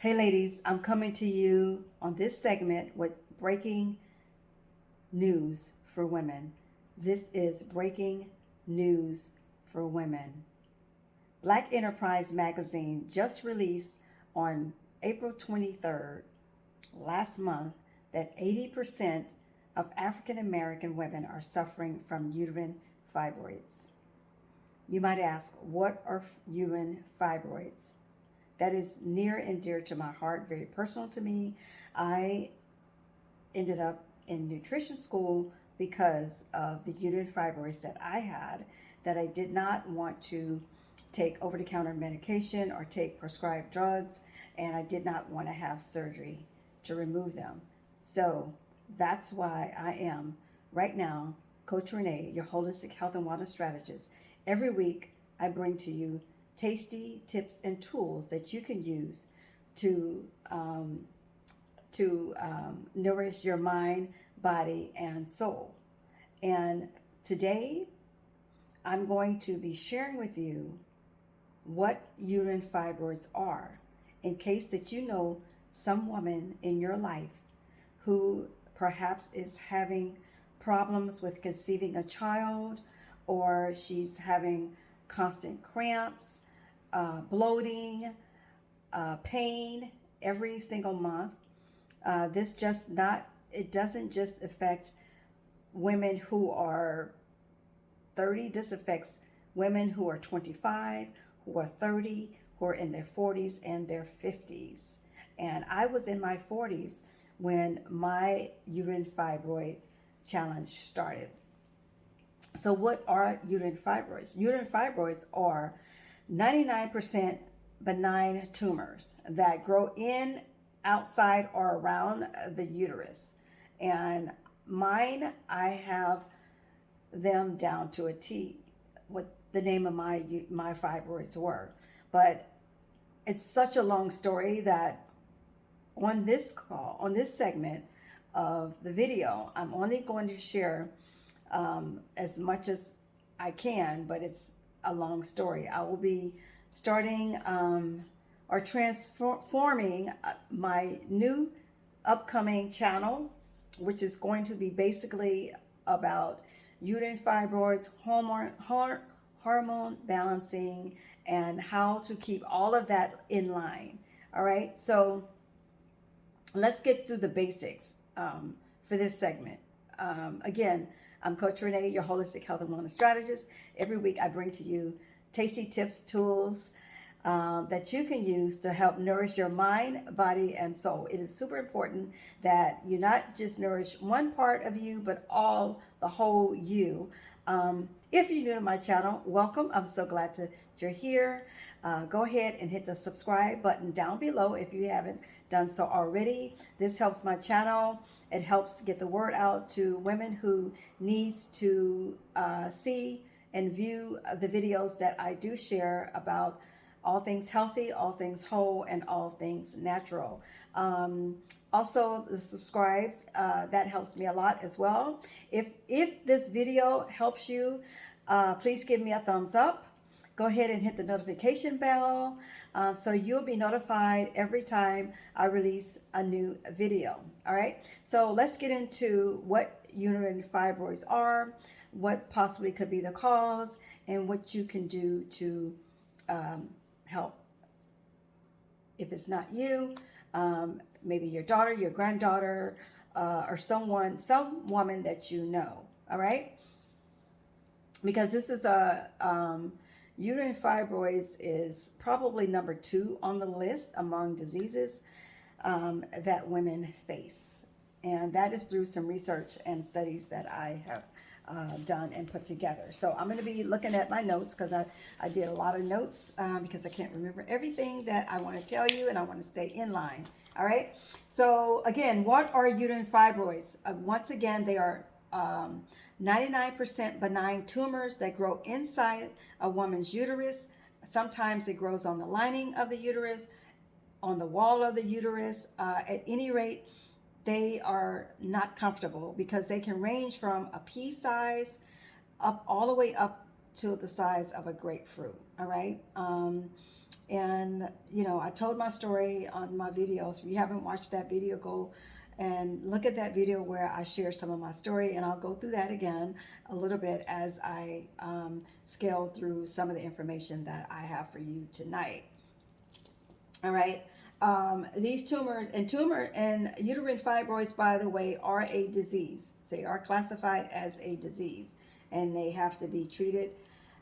Hey ladies, I'm coming to you on this segment with breaking news for women. This is breaking news for women. Black Enterprise magazine just released on April 23rd last month that 80% of African American women are suffering from uterine fibroids. You might ask, what are uterine fibroids? That is near and dear to my heart, very personal to me. I ended up in nutrition school because of the uterine fibroids that I had, that I did not want to take over the counter medication or take prescribed drugs, and I did not want to have surgery to remove them. So that's why I am right now Coach Renee, your holistic health and wellness strategist. Every week I bring to you tasty tips and tools that you can use to nourish your mind, body, and soul. And today, I'm going to be sharing with you what uterine fibroids are, in case that you know some woman in your life who perhaps is having problems with conceiving a child, or she's having constant cramps, bloating, pain every single month. This just not, it doesn't just affect women who are 30. This affects women who are 25, who are 30, who are in their 40s and their 50s. And I was in my 40s when my uterine fibroid challenge started. So what are uterine fibroids? Uterine fibroids are 99% benign tumors that grow in, outside, or around the uterus. And mine, I have them down to a T, what the name of my fibroids were. But it's such a long story that on this call, on this segment of the video, I'm only going to share as much as I can, but it's a long story. I will be starting or transforming my new upcoming channel, which is going to be basically about uterine fibroids, hormone balancing, and how to keep all of that in line. All right, so let's get through the basics for this segment. Again, I'm Coach Renee, your holistic health and wellness strategist. Every week I bring to you tasty tips, tools that you can use to help nourish your mind, body, and soul. It is super important that you not just nourish one part of you, but the whole you. If you're new to my channel, welcome. I'm so glad that you're here. Go ahead and hit the subscribe button down below if you haven't done so already. This helps my channel. It helps get the word out to women who needs to see and view the videos that I do share about all things healthy, all things whole, and all things natural. Also, the subscribes, that helps me a lot as well. If this video helps you, please give me a thumbs up. Go ahead and hit the notification bell so you'll be notified every time I release a new video. All right, so let's get into what uterine fibroids are, what possibly could be the cause, and what you can do to help. If it's not you, maybe your daughter, your granddaughter, or some woman that you know. All right, because this is uterine fibroids is probably number 2 on the list among diseases that women face. And that is through some research and studies that I have done and put together. So I'm going to be looking at my notes because I did a lot of notes because I can't remember everything that I want to tell you, and I want to stay in line. All right. So again, what are uterine fibroids? Once again, they are 99% benign tumors that grow inside a woman's uterus. Sometimes it grows on the lining of the uterus, on the wall of the uterus. At any rate, they are not comfortable because they can range from a pea size up all the way up to the size of a grapefruit. All right. And, I told my story on my videos. If you haven't watched that video, go and look at that video where I share some of my story. And I'll go through that again a little bit as I scale through some of the information that I have for you tonight. All right. These tumors and uterine fibroids, by the way, are a disease. They are classified as a disease, and they have to be treated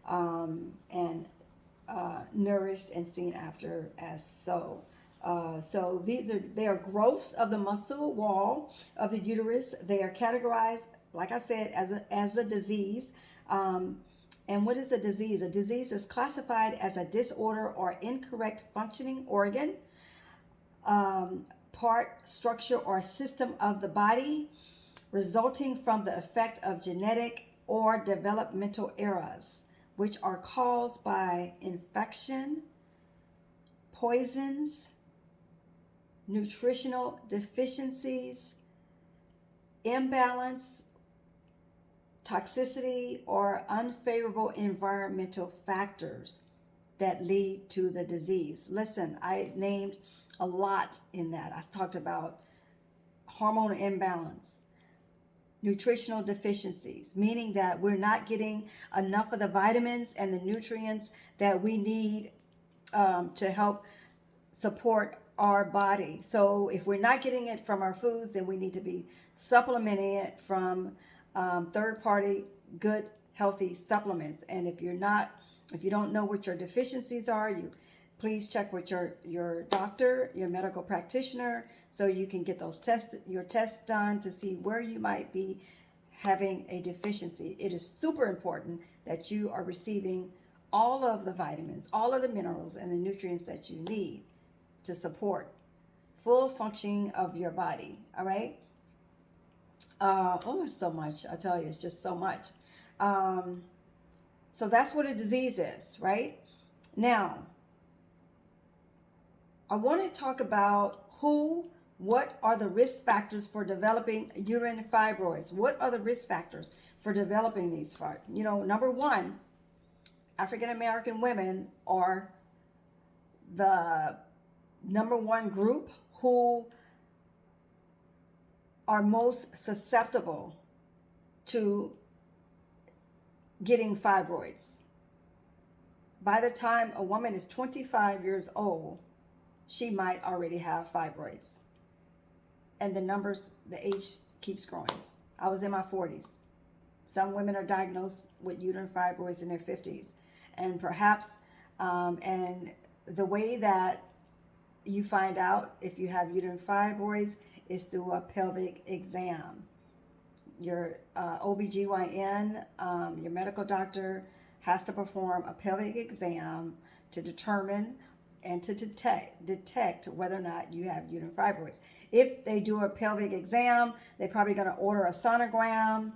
and nourished and seen after as so. So they are growths of the muscle wall of the uterus. They are categorized, like I said, as a disease. And what is a disease? A disease is classified as a disorder or incorrect functioning organ, part, structure, or system of the body resulting from the effect of genetic or developmental errors, which are caused by infection, poisons, nutritional deficiencies, imbalance, toxicity, or unfavorable environmental factors that lead to the disease. Listen, I named a lot in that. I talked about hormone imbalance, nutritional deficiencies, meaning that we're not getting enough of the vitamins and the nutrients that we need to help support our body. So if we're not getting it from our foods, then we need to be supplementing it from third-party, good, healthy supplements. And if you don't know what your deficiencies are, please check with your doctor, your medical practitioner, so you can get your tests done to see where you might be having a deficiency. It is super important that you are receiving all of the vitamins, all of the minerals, and the nutrients that you need to support full functioning of your body. All right. It's so much. I tell you, it's just so much. So that's what a disease is, right? Now, I want to talk about what are the risk factors for developing uterine fibroids? What are the risk factors for developing these? Number one, African American women are the number one group who are most susceptible to getting fibroids. By the time a woman is 25 years old, she might already have fibroids. And the age keeps growing. I was in my 40s. Some women are diagnosed with uterine fibroids in their 50s. And perhaps, and the way that you find out if you have uterine fibroids is through a pelvic exam. Your OBGYN, your medical doctor, has to perform a pelvic exam to determine and to detect whether or not you have uterine fibroids. If they do a pelvic exam, they're probably going to order a sonogram.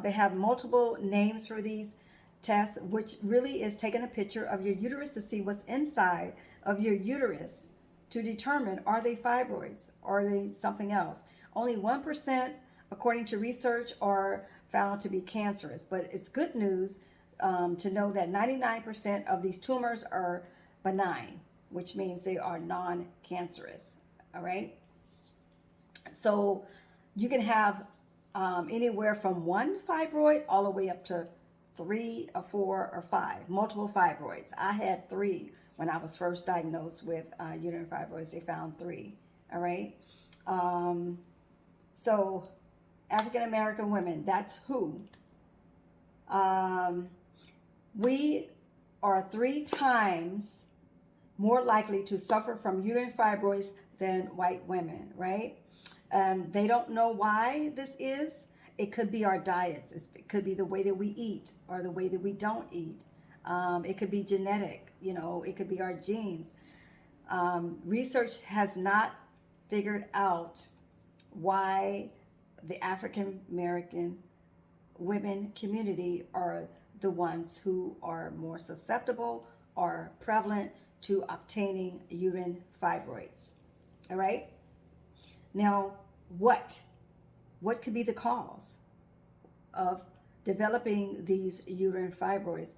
They have multiple names for these tests, which really is taking a picture of your uterus to see what's inside of your uterus to determine, are they fibroids or are they something else? Only 1%, according to research, are found to be cancerous. But it's good news to know that 99% of these tumors are benign, which means they are non-cancerous. All right. So you can have anywhere from one fibroid all the way up to 3 or 4 or 5, multiple fibroids. I had 3 when I was first diagnosed with uterine fibroids. They found 3. All right. So African American women, that's who. We are 3 times more likely to suffer from uterine fibroids than white women, right? They don't know why this is. It could be our diets. It could be the way that we eat or the way that we don't eat. It could be genetic, it could be our genes. Research has not figured out why the African American women community are the ones who are more susceptible or prevalent to obtaining uterine fibroids. All right. Now, what could be the cause of developing these uterine fibroids?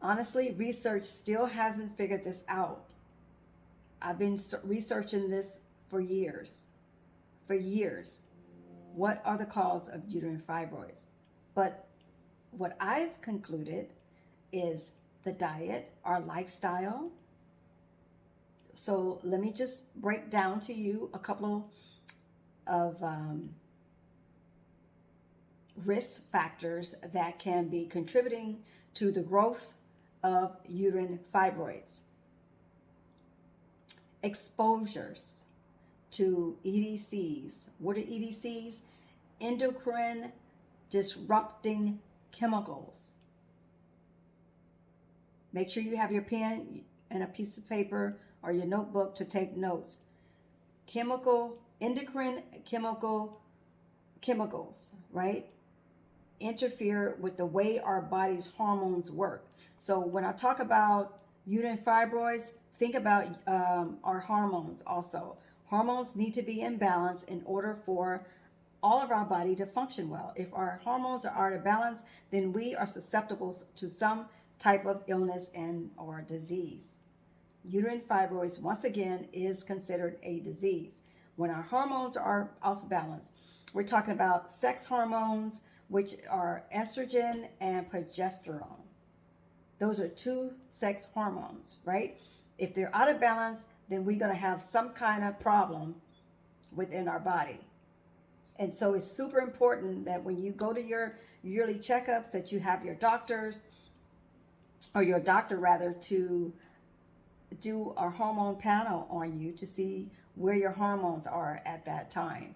Honestly, research still hasn't figured this out. I've been researching this for years. For years. What are the causes of uterine fibroids? But what I've concluded is the diet, our lifestyle. So let me just break down to you a couple of risk factors that can be contributing to the growth of uterine fibroids. Exposures to EDCs. What are EDCs? Endocrine Disrupting Chemicals. Make sure you have your pen and a piece of paper or your notebook to take notes. Endocrine chemicals, right? Interfere with the way our body's hormones work. So when I talk about uterine fibroids, think about our hormones also. Hormones need to be in balance in order for all of our body to function well. If our hormones are out of balance, then we are susceptible to some type of illness and or disease. Uterine fibroids, once again, is considered a disease. When our hormones are off balance, we're talking about sex hormones, which are estrogen and progesterone. Those are two sex hormones, right? If they're out of balance, then we're going to have some kind of problem within our body. And so it's super important that when you go to your yearly checkups that you have your doctors or your doctor rather to do a hormone panel on you to see where your hormones are at that time.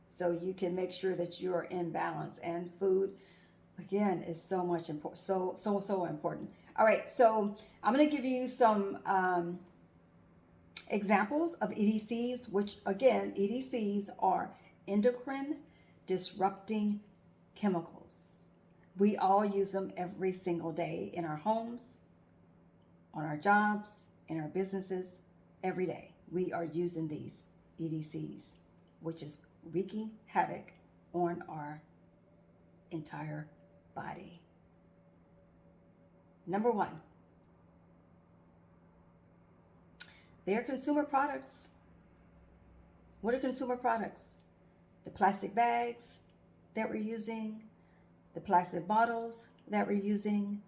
So you can make sure that you are in balance. And food, again, is so much important. So important. All right, so I'm going to give you some examples of EDCs, which again, EDCs are endocrine disrupting chemicals. We all use them every single day in our homes, on our jobs, in our businesses, every day. We are using these EDCs, which is wreaking havoc on our entire body. Number one, they are consumer products. What are consumer products? The plastic bags that we're using, the plastic bottles that we're using,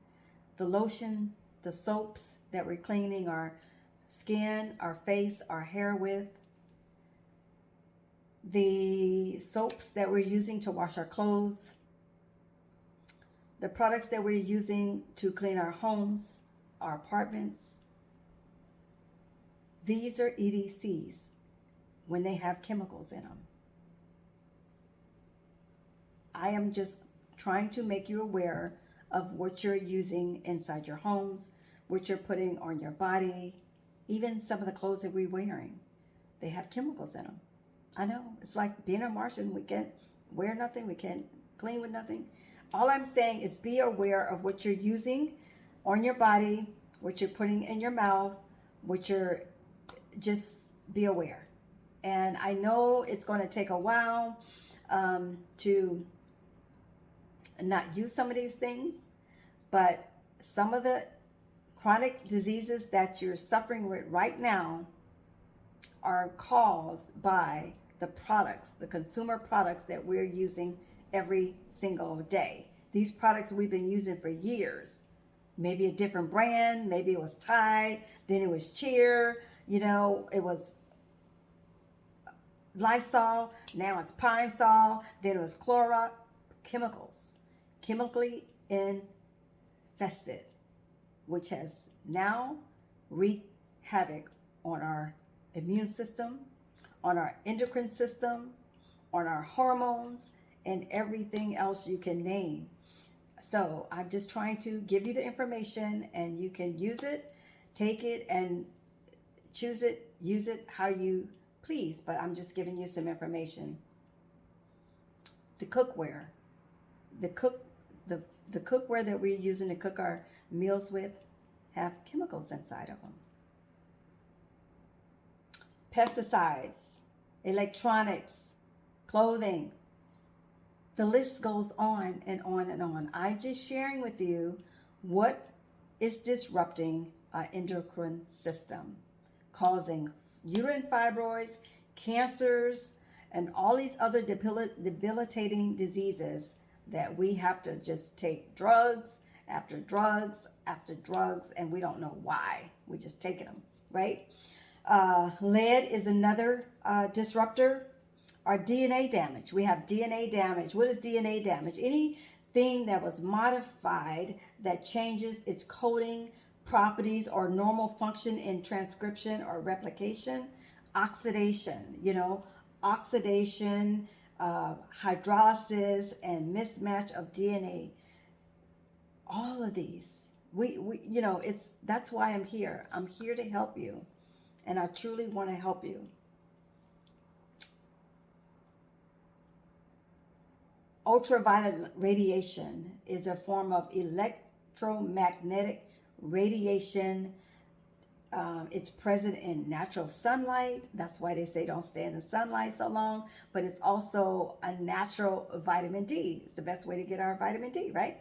the lotion, the soaps that we're cleaning our skin, our face, our hair with, the soaps that we're using to wash our clothes, the products that we're using to clean our homes, our apartments. These are EDCs when they have chemicals in them. I am just trying to make you aware of what you're using inside your homes, what you're putting on your body, even some of the clothes that we're wearing. They have chemicals in them. I know, it's like being a Martian. We can't wear nothing. We can't clean with nothing. All I'm saying is be aware of what you're using on your body, what you're putting in your mouth, just be aware. And I know it's going to take a while to not use some of these things, but some of the chronic diseases that you're suffering with right now are caused by the products, the consumer products that we're using every single day. These products we've been using for years. Maybe a different brand, maybe it was Tide, then it was Cheer, it was Lysol, now it's Pine Sol, then it was Clorox. Chemicals, chemically infested, which has now wreaked havoc on our immune system, on our endocrine system, on our hormones, and everything else you can name. So I'm just trying to give you the information, and you can use it, take it, and choose it, use it how you please, but I'm just giving you some information. The cookware, the cookware that we're using to cook our meals with have chemicals inside of them. Pesticides, electronics, clothing. The list goes on and on and on. I'm just sharing with you what it's disrupting endocrine system, causing uterine fibroids, cancers, and all these other debilitating diseases that we have to just take drugs after drugs after drugs, and we don't know why. We just taking them, right? Lead is another disruptor. Our DNA damage. We have DNA damage. What is DNA damage? Anything that was modified that changes its coding properties or normal function in transcription or replication. Oxidation, oxidation, hydrolysis, and mismatch of DNA. All of these. That's why I'm here. I'm here to help you. And I truly want to help you. Ultraviolet radiation is a form of electromagnetic radiation. It's present in natural sunlight. That's why they say don't stay in the sunlight so long. But it's also a natural vitamin D. It's the best way to get our vitamin D, right?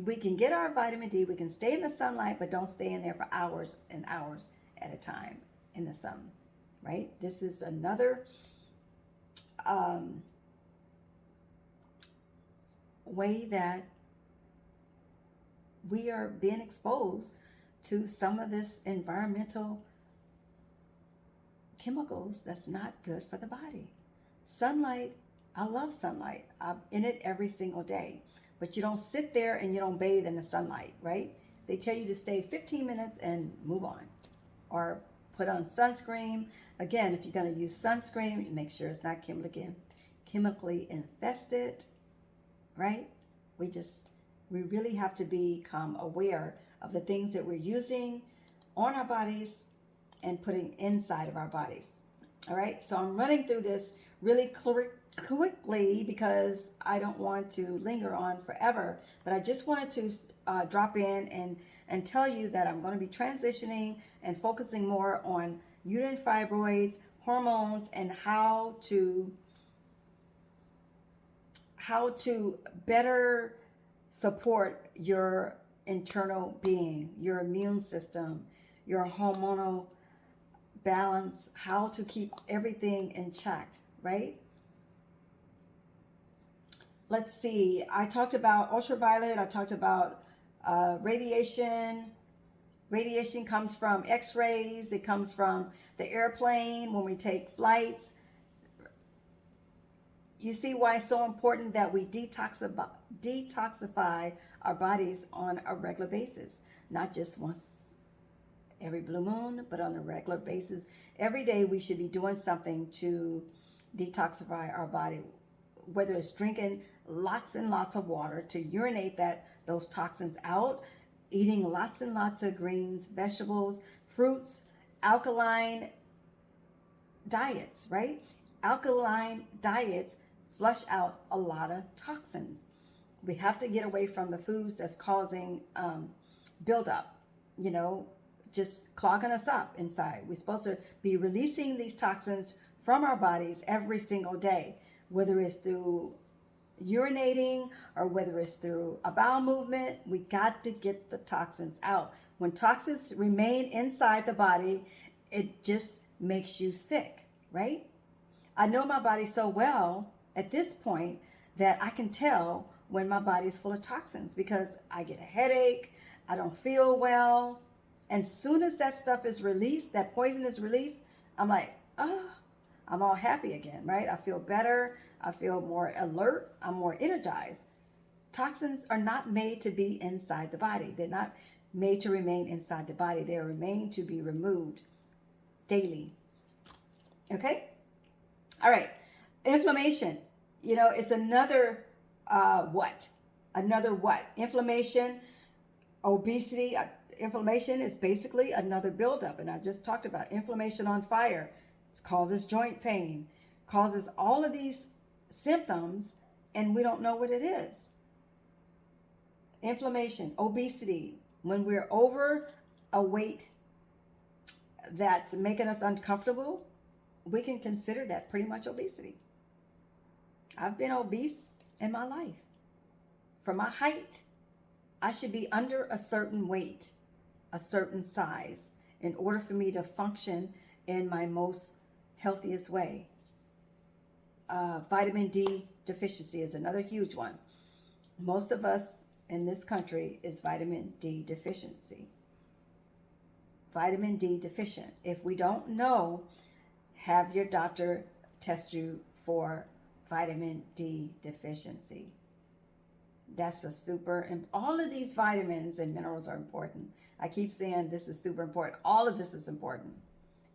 We can get our vitamin D. We can stay in the sunlight, but don't stay in there for hours and hours at a time in the sun, right? This is another way that we are being exposed to some of this environmental chemicals that's not good for the body. Sunlight, I love sunlight. I'm in it every single day. But you don't sit there and you don't bathe in the sunlight, right? They tell you to stay 15 minutes and move on. Or put on sunscreen. Again, if you're going to use sunscreen, make sure it's not chemically infested, right? We really have to become aware of the things that we're using on our bodies and putting inside of our bodies. All right, so I'm running through this really quickly because I don't want to linger on forever, but I just wanted to drop in and tell you that I'm going to be transitioning and focusing more on uterine fibroids, hormones, and how to better support your internal being, your immune system, your hormonal balance, how to keep everything in check, right? Let's see, I talked about ultraviolet, I talked about radiation. Radiation comes from x-rays, it comes from the airplane when we take flights. You see why it's so important that we detoxify our bodies on a regular basis, not just once every blue moon, but on a regular basis. Every day we should be doing something to detoxify our body, whether it's drinking lots and lots of water to urinate those toxins out, eating lots and lots of greens, vegetables, fruits, alkaline diets, right? Alkaline diets flush out a lot of toxins. We have to get away from the foods that's causing buildup, just clogging us up inside. We're supposed to be releasing these toxins from our bodies every single day, whether it's through urinating or whether it's through a bowel movement. We got to get the toxins out. When toxins remain inside the body, it just makes you sick, right? I know my body so well at this point that I can tell when my body is full of toxins because I get a headache, I don't feel well, and soon as that stuff is released, that poison is released, I'm like, I'm all happy again, right? I feel better, I feel more alert, I'm more energized. Toxins are not made to be inside the body. They're not made to remain inside the body. They are made to be removed daily. Okay? All right. Inflammation. It's another what? Another what? Inflammation, obesity. Inflammation is basically another buildup. And I just talked about inflammation on fire. It causes joint pain, causes all of these symptoms, and we don't know what it is. Inflammation, obesity. When we're over a weight that's making us uncomfortable, we can consider that pretty much obesity. I've been obese in my life. For my height, I should be under a certain weight. a certain size in order for me to function in my most healthiest way. Vitamin D deficiency is another huge one. Most of us in this country is vitamin D deficiency. Vitamin D deficient. If we don't know, have your doctor test you for vitamin D deficiency. That's a super, and all of these vitamins and minerals are important. I keep saying this is super important. All of this is important.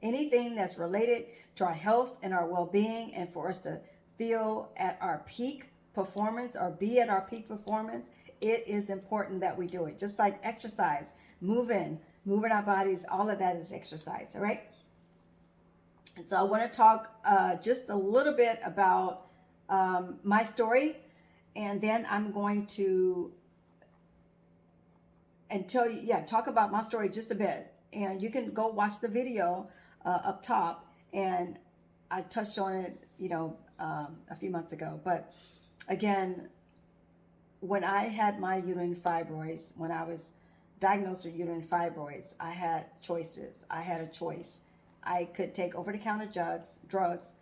Anything that's related to our health and our well-being, and for us to feel at our peak performance or be at our peak performance, it is important that we do it. Just like exercise, moving our bodies, all of that is exercise, all right? And so I want to talk just a little bit about my story, and then I'm going to talk about my story just a bit. And you can go watch the video up top, and I touched on it, a few months ago. But again, when I had my uterine fibroids, when I was diagnosed with uterine fibroids, I had choices. I had a choice. I could take over-the-counter drugs,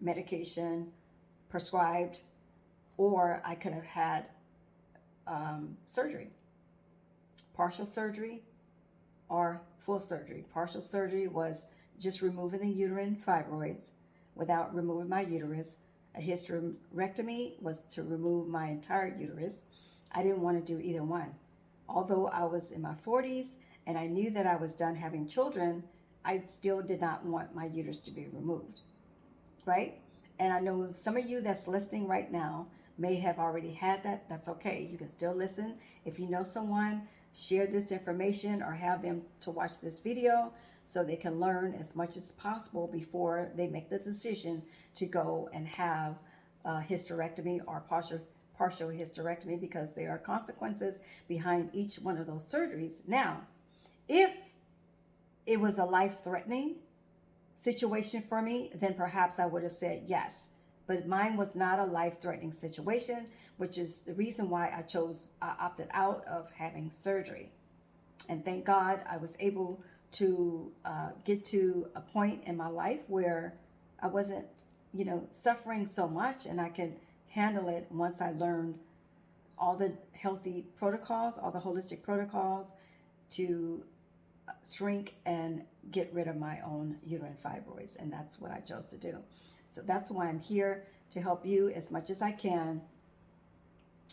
medication, prescribed, or I could have had surgery, partial surgery or full surgery. Partial surgery was just removing the uterine fibroids without removing my uterus. A hysterectomy was to remove my entire uterus. I didn't want to do either one. Although I was in my 40s and I knew that I was done having children, I still did not want my uterus to be removed, right? And I know some of you that's listening right now may have already had that. That's okay. You can still listen. If you know someone, share this information or have them to watch this video so they can learn as much as possible before they make the decision to go and have a hysterectomy or partial hysterectomy, because there are consequences behind each one of those surgeries. Now, if it was a life-threatening situation for me, then perhaps I would have said yes. But mine was not a life-threatening situation, which is the reason why I opted out of having surgery. And thank God I was able to get to a point in my life where I wasn't, suffering so much, and I could handle it once I learned all the healthy protocols, all the holistic protocols to shrink and get rid of my own uterine fibroids. And that's what I chose to do. So that's why I'm here, to help you as much as I can,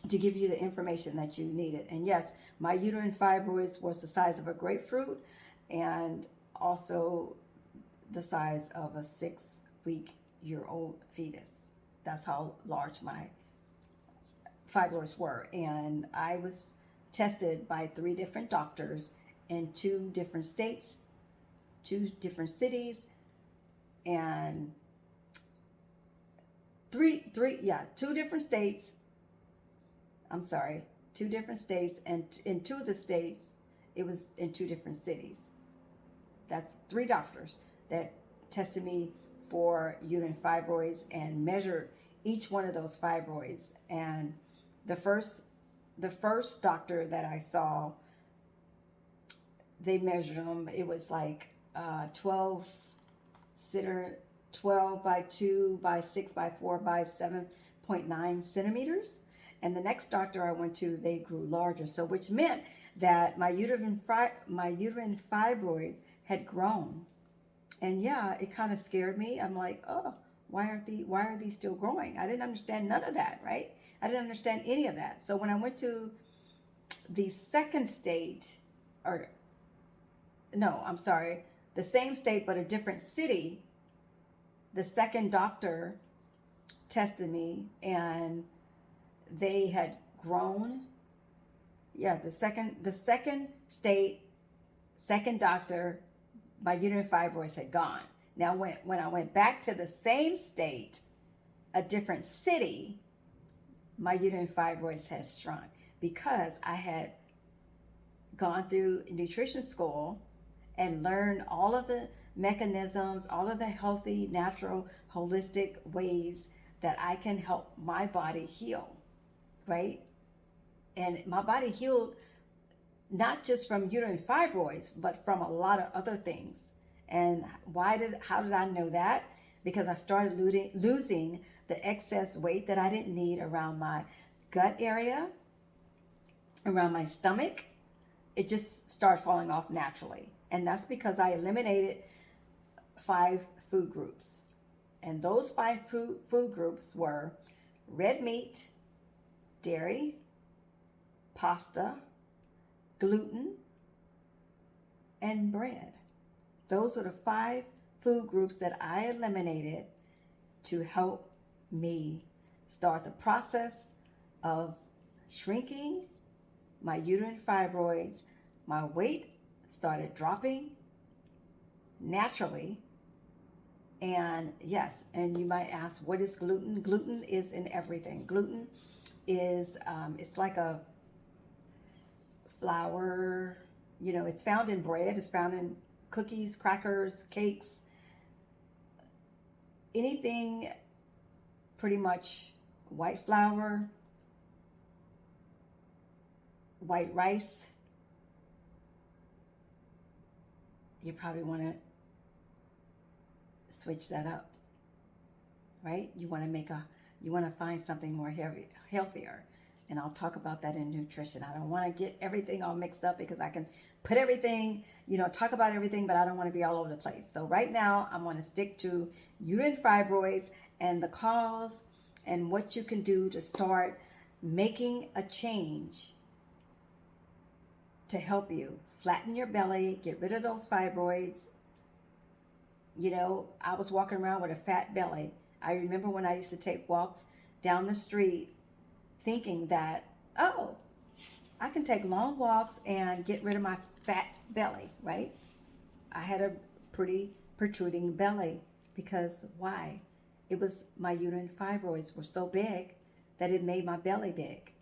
to give you the information that you needed. And yes, my uterine fibroids was the size of a grapefruit, and also the size of a 6-week-old fetus. That's how large my fibroids were. And I was tested by 3 different doctors in 2 different states, 2 different cities, and 2 different states. I'm sorry, 2 different states, and in 2 of the states, it was in 2 different cities. That's 3 doctors that tested me for uterine fibroids and measured each one of those fibroids. And the first doctor that I saw, they measured them. It was like 12 by 2 by 6 by 4 by 7.9 centimeters. And the next doctor I went to, they grew larger. So which meant that my uterine fibroids had grown. And yeah, it kind of scared me. I'm like, oh, why are these still growing? I didn't understand none of that, right? I didn't understand any of that. So when I went to the second state, the same state but a different city, the second doctor tested me and they had grown. Yeah, the second state, second doctor, my uterine fibroids had gone. Now, when I went back to the same state, a different city, my uterine fibroids had shrunk, because I had gone through nutrition school and learned all of the mechanisms, all of the healthy, natural, holistic ways that I can help my body heal, right? And my body healed not just from uterine fibroids, but from a lot of other things. And how did I know that? Because I started losing the excess weight that I didn't need around my gut area, around my stomach. It just started falling off naturally. And that's because I eliminated 5 food groups. And those 5 food groups were red meat, dairy, pasta, gluten, and bread. Those are the 5 food groups that I eliminated to help me start the process of shrinking my uterine fibroids. My weight started dropping naturally. And yes, and you might ask, what is gluten? Gluten is in everything. Gluten is, it's like a flour, it's found in bread, it's found in cookies, crackers, cakes, anything pretty much white flour, white rice. You probably want to switch that up, right? You want to find something more healthier. And I'll talk about that in nutrition. I don't want to get everything all mixed up because I can put everything, talk about everything, but I don't want to be all over the place. So right now I'm going to stick to uterine fibroids and the cause and what you can do to start making a change to help you flatten your belly, get rid of those fibroids. I was walking around with a fat belly. I remember when I used to take walks down the street thinking that, oh, I can take long walks and get rid of my fat belly, right? I had a pretty protruding belly because why? It was my uterine fibroids were so big that it made my belly big.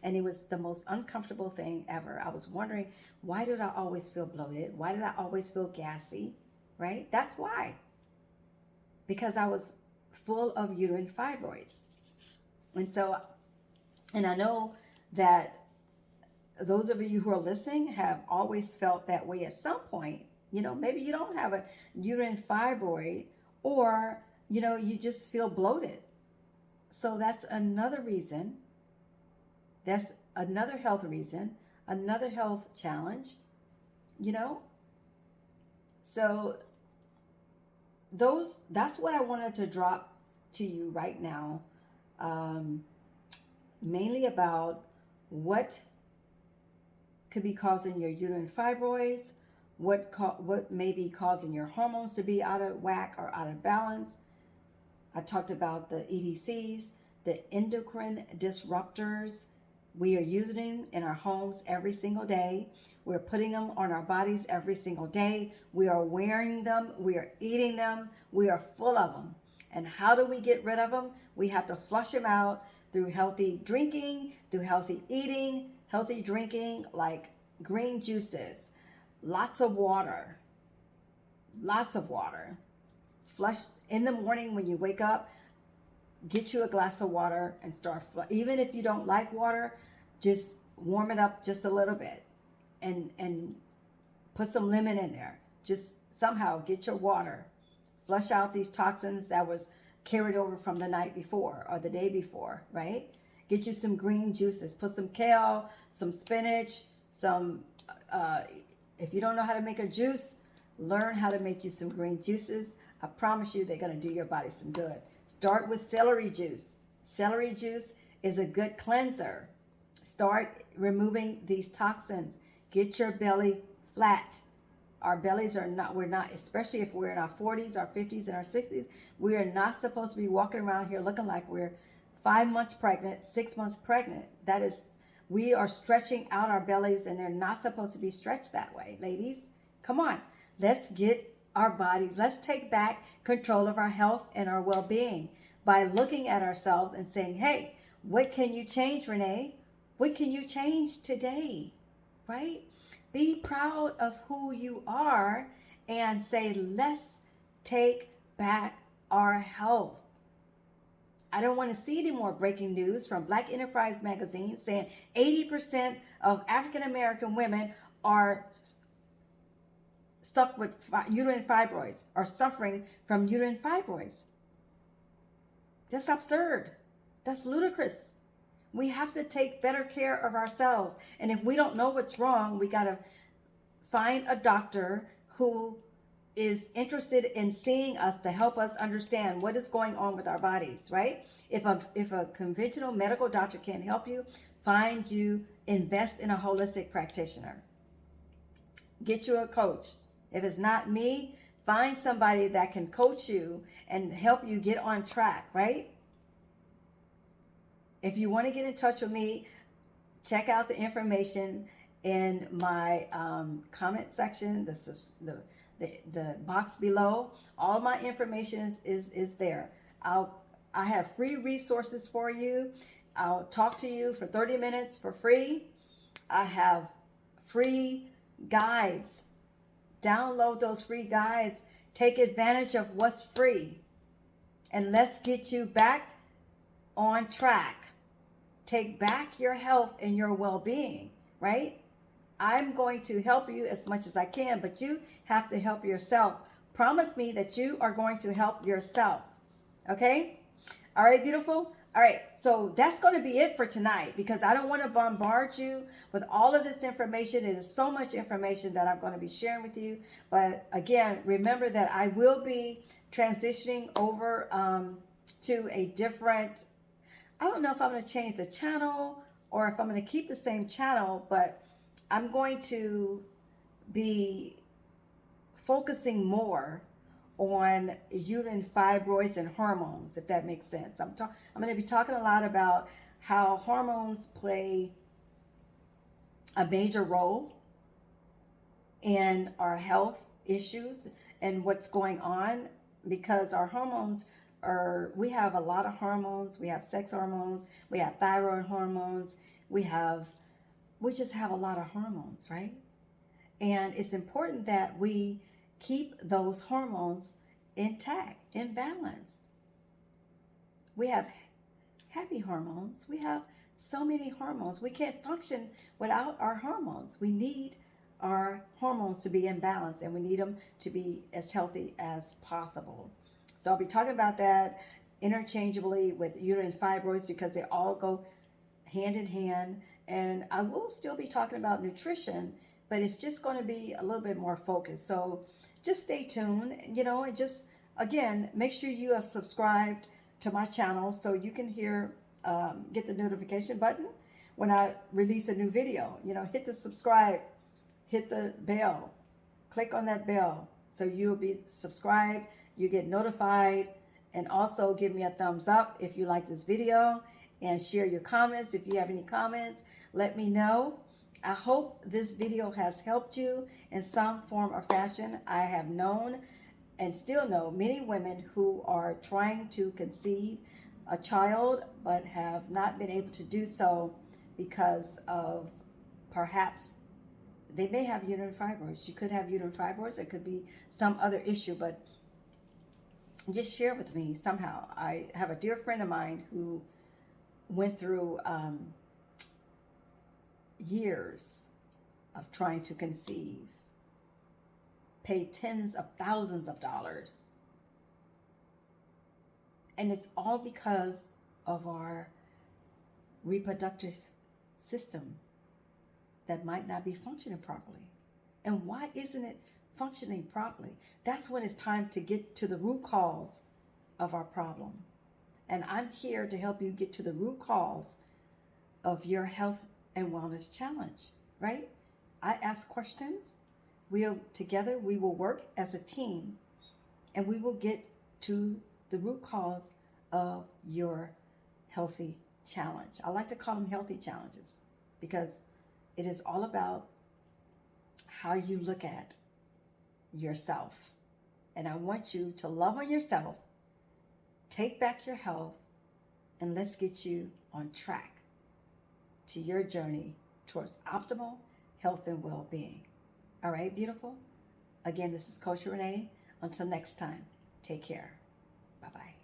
And it was the most uncomfortable thing ever. I was wondering, why did I always feel bloated? Why did I always feel gassy? Right? That's why. Because I was full of uterine fibroids. And I know that those of you who are listening have always felt that way at some point. Maybe you don't have a uterine fibroid, or, you just feel bloated. So that's another reason. That's another health reason, another health challenge, So that's what I wanted to drop to you right now, mainly about what could be causing your uterine fibroids, what may be causing your hormones to be out of whack or out of balance. I talked about the EDCs, the endocrine disruptors. We are using them in our homes every single day. We're putting them on our bodies every single day. We are wearing them. We are eating them. We are full of them. And how do we get rid of them? We have to flush them out through healthy drinking, through healthy eating, healthy drinking like green juices, lots of water. Flush in the morning when you wake up. Get you a glass of water and start. Even if you don't like water, just warm it up just a little bit, and put some lemon in there. Just somehow get your water. Flush out these toxins that was carried over from the night before or the day before, right? Get you some green juices. Put some kale, some spinach, some. If you don't know how to make a juice, learn how to make you some green juices. I promise you they're going to do your body some good. Start with celery juice. Celery juice is a good cleanser. Start removing these toxins. Get your belly flat. Our bellies we're not, especially if we're in our 40s, our 50s, and our 60s, we are not supposed to be walking around here looking like we're 5 months pregnant, 6 months pregnant. We are stretching out our bellies, and they're not supposed to be stretched that way. Ladies, come on. Let's get our bodies. Let's take back control of our health and our well-being by looking at ourselves and saying, hey, what can you change, Renee? What can you change today, right? Be proud of who you are and say, let's take back our health. I don't want to see any more breaking news from Black Enterprise magazine saying 80% of African American women are stuck with uterine fibroids, are suffering from uterine fibroids. That's absurd. That's ludicrous. We have to take better care of ourselves. And if we don't know what's wrong, we got to find a doctor who is interested in seeing us to help us understand what is going on with our bodies, right? If a conventional medical doctor can't help you, invest in a holistic practitioner. Get you a coach. If it's not me, find somebody that can coach you and help you get on track, right? If you want to get in touch with me, check out the information in my comment section, the box below. All my information is there. I have free resources for you. I'll talk to you for 30 minutes for free. I have free guides. Download those free guides. Take advantage of what's free. And let's get you back on track. Take back your health and your well-being, right? I'm going to help you as much as I can, but you have to help yourself. Promise me that you are going to help yourself. Okay? All right, beautiful? All right, so that's going to be it for tonight because I don't want to bombard you with all of this information. It is so much information that I'm going to be sharing with you. But again, remember that I will be transitioning over to a different, I don't know if I'm going to change the channel or if I'm going to keep the same channel, but I'm going to be focusing more on uterine fibroids and hormones, if that makes sense. I'm going to be talking a lot about how hormones play a major role in our health issues and what's going on, because our hormones we have a lot of hormones. We have sex hormones, we have thyroid hormones, we just have a lot of hormones, right? And it's important that we keep those hormones intact, in balance. We have happy hormones. We have so many hormones. We can't function without our hormones. We need our hormones to be in balance, and we need them to be as healthy as possible. So I'll be talking about that interchangeably with uterine fibroids because they all go hand in hand. And I will still be talking about nutrition, but it's just going to be a little bit more focused. So just stay tuned, and just, again, make sure you have subscribed to my channel so you can get the notification button when I release a new video. Hit the subscribe, hit the bell, click on that bell so you'll be subscribed, you get notified, and also give me a thumbs up if you like this video and share your comments. If you have any comments, let me know. I hope this video has helped you in some form or fashion. I have known and still know many women who are trying to conceive a child but have not been able to do so because of perhaps they may have uterine fibroids. You could have uterine fibroids. It could be some other issue, but just share with me somehow. I have a dear friend of mine who went through years of trying to conceive, paid tens of thousands of dollars. And it's all because of our reproductive system that might not be functioning properly. And why isn't it functioning properly? That's when it's time to get to the root cause of our problem. And I'm here to help you get to the root cause of your health and wellness challenge, right? I ask questions. Together we will work as a team, and we will get to the root cause of your healthy challenge. I like to call them healthy challenges because it is all about how you look at yourself. And I want you to love on yourself, take back your health, and let's get you on track to your journey towards optimal health and well-being. All right, beautiful? Again, this is Coach Renee. Until next time, take care. Bye-bye.